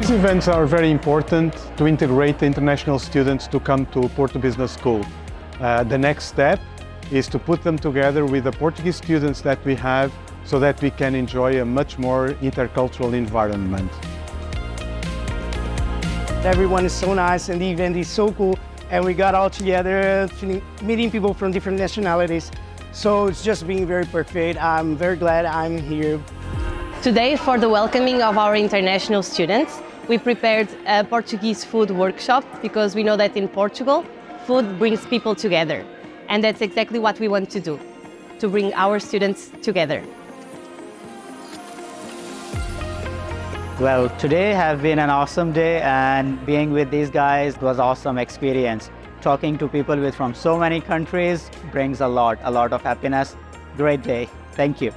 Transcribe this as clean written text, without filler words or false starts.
These events are very important to integrate international students to come to Porto Business School. The next step is to put them together with the Portuguese students that we have so that we can enjoy a much more intercultural environment. Everyone is so nice and the event is so cool, and we got all together meeting people from different nationalities. So it's just being very perfect. I'm very glad I'm here. Today, for the welcoming of our international students, we prepared a Portuguese food workshop because we know that in Portugal, food brings people together. And that's exactly what we want to do, to bring our students together. Well, today has been an awesome day, and being with these guys was an awesome experience. Talking to people from so many countries brings a lot of happiness. Great day. Thank you.